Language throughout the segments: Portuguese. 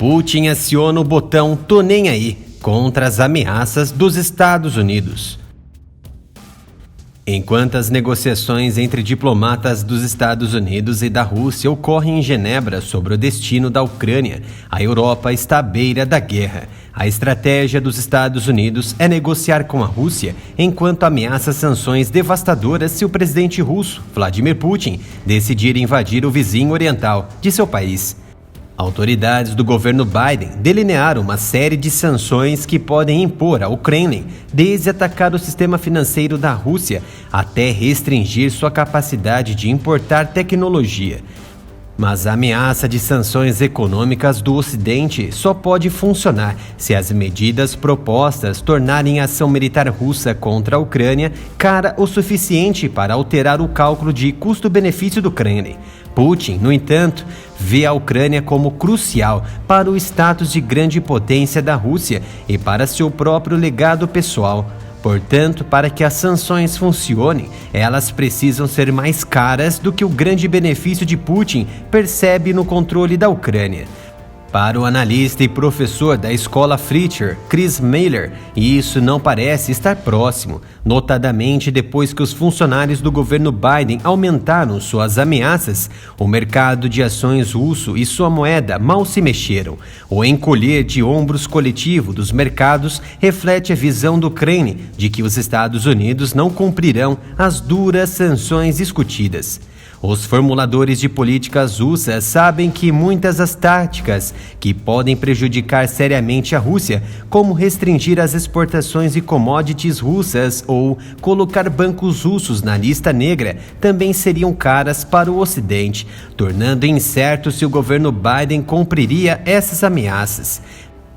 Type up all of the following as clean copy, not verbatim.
Putin aciona o botão "tô nem aí" contra as ameaças dos Estados Unidos. Enquanto as negociações entre diplomatas dos Estados Unidos e da Rússia ocorrem em Genebra sobre o destino da Ucrânia, a Europa está à beira da guerra. A estratégia dos Estados Unidos é negociar com a Rússia enquanto ameaça sanções devastadoras se o presidente russo, Vladimir Putin, decidir invadir o vizinho oriental de seu país. Autoridades do governo Biden delinearam uma série de sanções que podem impor ao Kremlin, desde atacar o sistema financeiro da Rússia até restringir sua capacidade de importar tecnologia. Mas a ameaça de sanções econômicas do Ocidente só pode funcionar se as medidas propostas tornarem a ação militar russa contra a Ucrânia cara o suficiente para alterar o cálculo de custo-benefício do Kremlin. Putin, no entanto, vê a Ucrânia como crucial para o status de grande potência da Rússia e para seu próprio legado pessoal. Portanto, para que as sanções funcionem, elas precisam ser mais caras do que o grande benefício de Putin percebe no controle da Ucrânia. Para o analista e professor da escola Fletcher, Chris Mailer, isso não parece estar próximo, notadamente depois que os funcionários do governo Biden aumentaram suas ameaças, o mercado de ações russo e sua moeda mal se mexeram. O encolher de ombros coletivo dos mercados reflete a visão do Kremlin de que os Estados Unidos não cumprirão as duras sanções discutidas. Os formuladores de políticas russas sabem que muitas das táticas que podem prejudicar seriamente a Rússia, como restringir as exportações de commodities russas ou colocar bancos russos na lista negra, também seriam caras para o Ocidente, tornando incerto se o governo Biden cumpriria essas ameaças.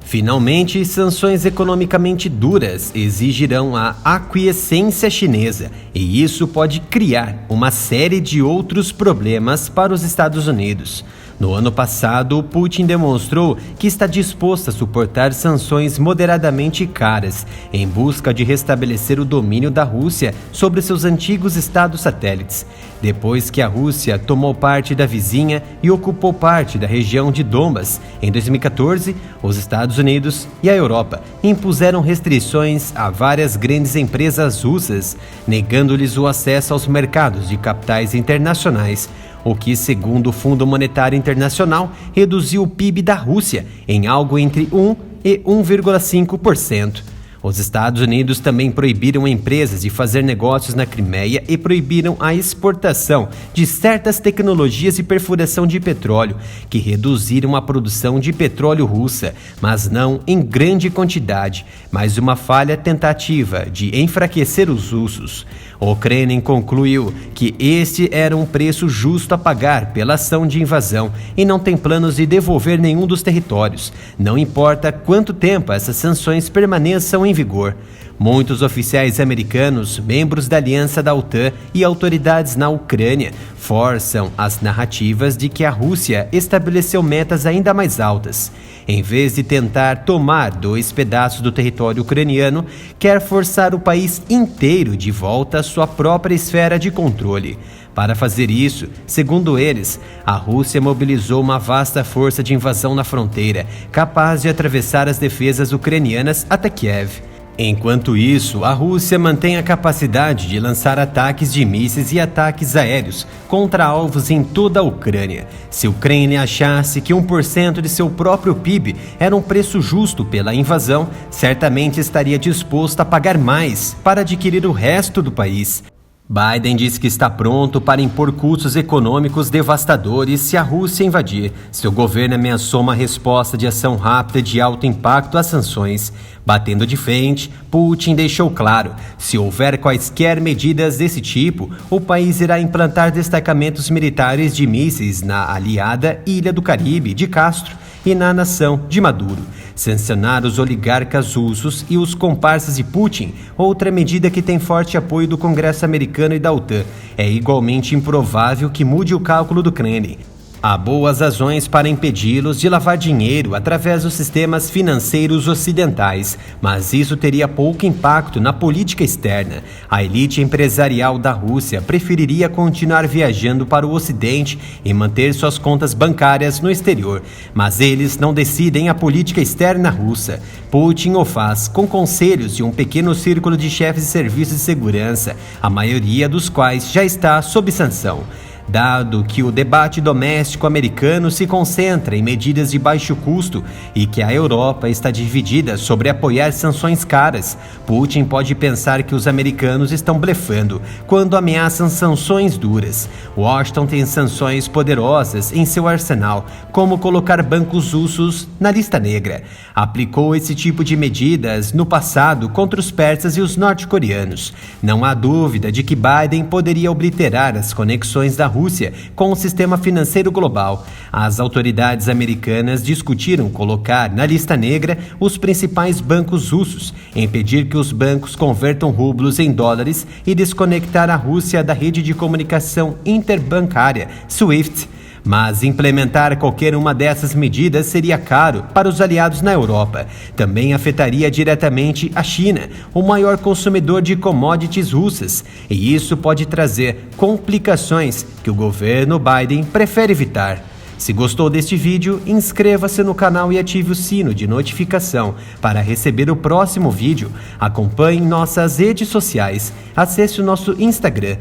Finalmente, sanções economicamente duras exigirão a aquiescência chinesa, e isso pode criar uma série de outros problemas para os Estados Unidos. No ano passado, Putin demonstrou que está disposto a suportar sanções moderadamente caras em busca de restabelecer o domínio da Rússia sobre seus antigos estados satélites, depois que a Rússia tomou parte da vizinha e ocupou parte da região de Donbas. Em 2014, os Estados Unidos e a Europa impuseram restrições a várias grandes empresas russas, negando-lhes o acesso aos mercados de capitais internacionais, o que, segundo o Fundo Monetário Internacional, reduziu o PIB da Rússia em algo entre 1 e 1,5%. Os Estados Unidos também proibiram empresas de fazer negócios na Crimeia e proibiram a exportação de certas tecnologias de perfuração de petróleo, que reduziram a produção de petróleo russa, mas não em grande quantidade, mais uma falha tentativa de enfraquecer os russos. O Kremlin concluiu que este era um preço justo a pagar pela ação de invasão e não tem planos de devolver nenhum dos territórios, não importa quanto tempo essas sanções permaneçam em vigor. Muitos oficiais americanos, membros da aliança da OTAN e autoridades na Ucrânia forçam as narrativas de que a Rússia estabeleceu metas ainda mais altas. Em vez de tentar tomar 2 pedaços do território ucraniano, quer forçar o país inteiro de volta à sua própria esfera de controle. Para fazer isso, segundo eles, a Rússia mobilizou uma vasta força de invasão na fronteira, capaz de atravessar as defesas ucranianas até Kiev. Enquanto isso, a Rússia mantém a capacidade de lançar ataques de mísseis e ataques aéreos contra alvos em toda a Ucrânia. Se o Kremlin achasse que 1% de seu próprio PIB era um preço justo pela invasão, certamente estaria disposto a pagar mais para adquirir o resto do país. Biden diz que está pronto para impor custos econômicos devastadores se a Rússia invadir. Seu governo ameaçou uma resposta de ação rápida de alto impacto às sanções. Batendo de frente, Putin deixou claro: se houver quaisquer medidas desse tipo, o país irá implantar destacamentos militares de mísseis na aliada Ilha do Caribe de Castro e na nação de Maduro. Sancionar os oligarcas russos e os comparsas de Putin, outra medida que tem forte apoio do Congresso americano e da OTAN, é igualmente improvável que mude o cálculo do Kremlin. Há boas razões para impedi-los de lavar dinheiro através dos sistemas financeiros ocidentais, mas isso teria pouco impacto na política externa. A elite empresarial da Rússia preferiria continuar viajando para o Ocidente e manter suas contas bancárias no exterior, mas eles não decidem a política externa russa. Putin o faz com conselhos de um pequeno círculo de chefes de serviços de segurança, a maioria dos quais já está sob sanção. Dado que o debate doméstico americano se concentra em medidas de baixo custo e que a Europa está dividida sobre apoiar sanções caras, Putin pode pensar que os americanos estão blefando quando ameaçam sanções duras. Washington tem sanções poderosas em seu arsenal, como colocar bancos russos na lista negra. Aplicou esse tipo de medidas no passado contra os persas e os norte-coreanos. Não há dúvida de que Biden poderia obliterar as conexões da Rússia com o sistema financeiro global. As autoridades americanas discutiram colocar na lista negra os principais bancos russos, impedir que os bancos convertam rublos em dólares e desconectar a Rússia da rede de comunicação interbancária, SWIFT. Mas implementar qualquer uma dessas medidas seria caro para os aliados na Europa. Também afetaria diretamente a China, o maior consumidor de commodities russas, e isso pode trazer complicações que o governo Biden prefere evitar. Se gostou deste vídeo, inscreva-se no canal e ative o sino de notificação para receber o próximo vídeo. Acompanhe nossas redes sociais, acesse o nosso Instagram,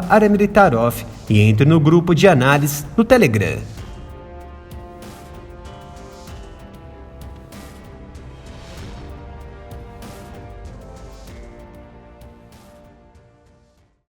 @aramilitarov, e entre no grupo de análise no Telegram.